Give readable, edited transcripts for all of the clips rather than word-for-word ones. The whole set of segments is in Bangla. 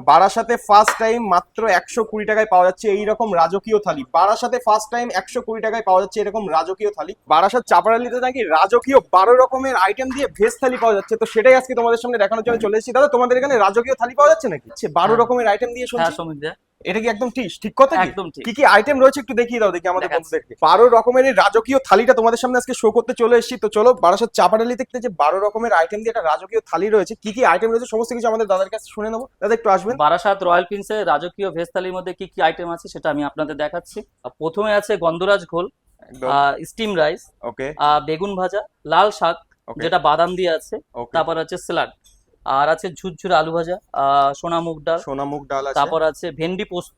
বারাসাতে ফার্স্ট টাইম মাত্র 120 টাকায় পাওয়া যাচ্ছে এইরকম রাজকীয় থালি। বারাসাতে ফার্স্ট টাইম 120 টাকায় পাওয়া যাচ্ছে এরকম রাজকীয় থালি। বারাসাত চাপারালিতে নাকি রাজকীয় 12 রকমের আইটেম দিয়ে ভেজ থালি পাওয়া যাচ্ছে, তো সেটাই আজকে তোমাদের সামনে দেখানোর জন্য চলে এসেছি। দাদা, তোমাদের এখানে রাজকীয় থালি পাওয়া যাচ্ছে নাকি? 12 রকমের আইটেম দিয়ে হ্যাঁ শুনছি, সমীর দা, এটা কি একদম ঠিক ঠিক কথা? কি একদম ঠিক। কি কি আইটেম রয়েছে একটু দেখিয়ে দাও দেখি আমাদের দেখাচ্ছি। বন্ধুদেরকে। 12 রকমের এই রাজকীয় থালিটা তোমাদের সামনে আজকে শো করতে চলে এসেছি। তো চলো, বারাসাত চাপাডালি থেকে যে 12 রকমের আইটেম দিয়ে একটা রাজকীয় থালি রয়েছে, কি কি আইটেম রয়েছে সমস্ত কিছু আমাদের দাদার কাছে শুনে নেবো। দাদা একটু আসবেন। বারাসাত রয়্যাল প্রিন্সের রাজকীয় ভেজ থালির মধ্যে কি কি আইটেম আছে সেটা আমি আপনাদের দেখাচ্ছি। প্রথমে আছে গন্ধরাজ ঘোল, একদম স্টিম রাইস, ওকে বেগুন ভাজা, লাল শাক ওকে যেটা বাদাম দিয়ে আছে, ওকে। তারপর আছে স্যালাড, আর আছে ঝুরঝুরে আলু ভাজা, সোনা মুগ ডাল, সোনা মুগ ডাল আছে। তারপর আছে ভেন্ডি পোস্ত,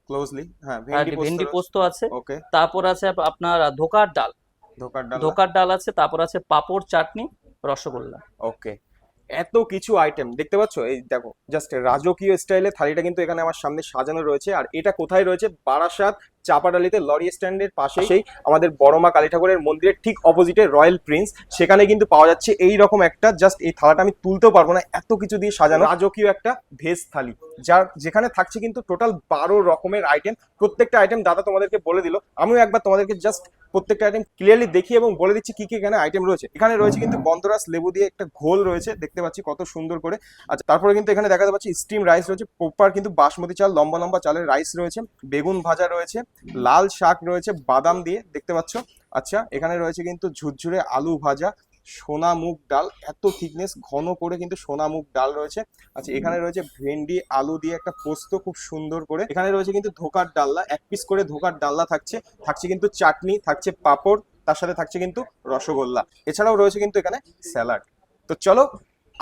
ক্লোজলি, হ্যাঁ আর ভেন্ডি পোস্ত ভেন্ডি রয়েছে। পোস্ত আছে, ওকে। তারপর আছে আপনার ধোকার ডাল, ধোকার ডাল। ধোকার ডাল আছে, তারপর আছে পাঁপড়, চাটনি, রসগোল্লা। ওকে। এত কিছু আইটেম দেখতে পাচ্ছ, এই দেখো জাস্ট রাজকীয় স্টাইলে থালিটা কিন্তু এখানে আমার সামনে সাজানো রয়েছে। আর এটা কোথায় রয়েছে? বারাসাত চাপাডালিতে লরি স্ট্যান্ডের পাশেই সেই আমাদের বড়মা কালী ঠাকুরের মন্দিরের ঠিক অপোজিটে রয়্যাল প্রিন্স, সেখানে কিন্তু পাওয়া যাচ্ছে এই রকম একটা, জাস্ট এই থালাটা আমি তুলতেও পারবো না, এত কিছু দিয়ে সাজানো রাজকীয় একটা ভেজ থালি, যার যেখানে থাকছে কিন্তু টোটাল 12 রকমের আইটেম। প্রত্যেকটা আইটেম দাদা তোমাদেরকে বলে দিল, আমিও একবার তোমাদেরকে জাস্ট প্রত্যেকটা আইটেম ক্লিয়ারলি দেখিয়ে এবং বলে দিচ্ছি কি কি এখানে আইটেম রয়েছে। এখানে রয়েছে কিন্তু গন্ধরাজ লেবু দিয়ে একটা ঘোল রয়েছে, দেখতে পাচ্ছি কত সুন্দর করে। আচ্ছা, তারপরে কিন্তু এখানে দেখাতে পাচ্ছি স্টিম রাইস রয়েছে, প্রপার কিন্তু বাসমতি চাল, লম্বা লম্বা চালের রাইস রয়েছে, বেগুন ভাজা রয়েছে, লাল শাক রয়েছে বাদাম দিয়ে, দেখতে পাচ্ছ। আচ্ছা, এখানে রয়েছে কিন্তু ঝুরঝুরে আলু ভাজা, সোনা মুগ ডাল, এত থিকনেস ঘন করে কিন্তু সোনা মুগ ডাল রয়েছে। আচ্ছা, এখানে রয়েছে ভেন্ডি আলু দিয়ে একটা পোস্ত খুব সুন্দর করে। এখানে রয়েছে কিন্তু ধোকার ডালনা, এক পিস করে ধোকার ডালনা থাকছে, থাকছে কিন্তু চাটনি, থাকছে পাঁপড়, তার সাথে থাকছে কিন্তু রসগোল্লা, এছাড়াও রয়েছে কিন্তু এখানে স্যালাড। তো চলো,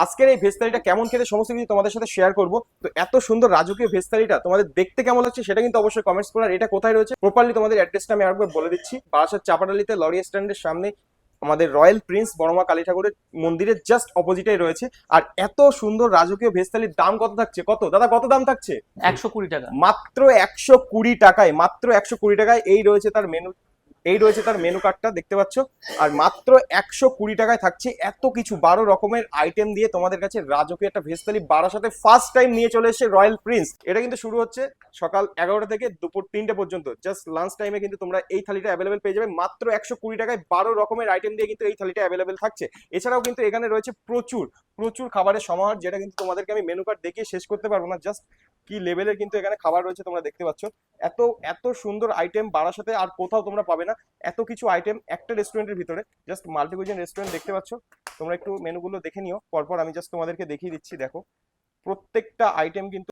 আজকের এই ভেজ থালিটা কেমন খেতে সমস্ত কিছু তোমাদের সাথে শেয়ার করবো। তো এত সুন্দর রাজকীয় ভেজ থালিটা তোমাদের দেখতে কেমন লাগছে সেটা কিন্তু অবশ্যই কমেন্টস করো। আর এটা কোথায় রয়েছে প্রপারলি তোমাদের অ্যাড্রেসটা আমি আরেকবার বলে দিচ্ছি। বারাসাত চাপাডালিতে লরি স্ট্যান্ডের সামনে আমাদের রয়্যাল প্রিন্স বড়মা কালী ঠাকুরের মন্দিরের জাস্ট অপোজিটে রয়েছে। আর এত সুন্দর রাজকীয় ভেজ থালির দাম কত থাকছে? কত দাদা, কত দাম থাকছে? 120 টাকা। মাত্র 120 টাকায়, মাত্র 120 টাকায় এই রয়েছে তার মেনু, এই রয়েছে তার মেনু কার্ডটা, দেখতে পাচ্ছ। আর মাত্র 120 টাকায় থাকছে এত কিছু 12 রকমের আইটেম দিয়ে তোমাদের কাছে রাজকীয় একটা ভেজ থালি। বারাসাতে ফার্স্ট টাইম নিয়ে চলে এসেছে রয়্যাল প্রিন্স। এটা কিন্তু শুরু হচ্ছে সকাল 11টা থেকে দুপুর 3টে পর্যন্ত, জাস্ট লাঞ্চ টাইমে কিন্তু তোমরা এই থালিটা অ্যাভেলেবেল পেয়ে যাবে মাত্র 120 টাকায়। 12 রকমের আইটেম দিয়ে কিন্তু এই থালিটা অ্যাভেলেবেল থাকছে। এছাড়াও কিন্তু এখানে রয়েছে প্রচুর প্রচুর খাবারের সমাহার, যেটা কিন্তু তোমাদেরকে আমি মেনু কার্ড দেখিয়ে শেষ করতে পারবো না। জাস্ট কি লেভেলের কিন্তু এখানে খাবার রয়েছে তোমরা দেখতে পাচ্ছ। এত এত সুন্দর আইটেম বারাসাতে আর কোথাও তোমরা পাবে না, এত কিছু আইটেম একটা রেস্টুরেন্টের ভিতরে। জাস্ট মাল্টি কুইজিন রেস্টুরেন্ট, দেখতে পাচ্ছ। তোমরা একটু মেনুগুলো দেখে নিও পরপর, আমি জাস্ট তোমাদেরকে দেখিয়ে দিচ্ছি। দেখো প্রত্যেকটা আইটেম কিন্তু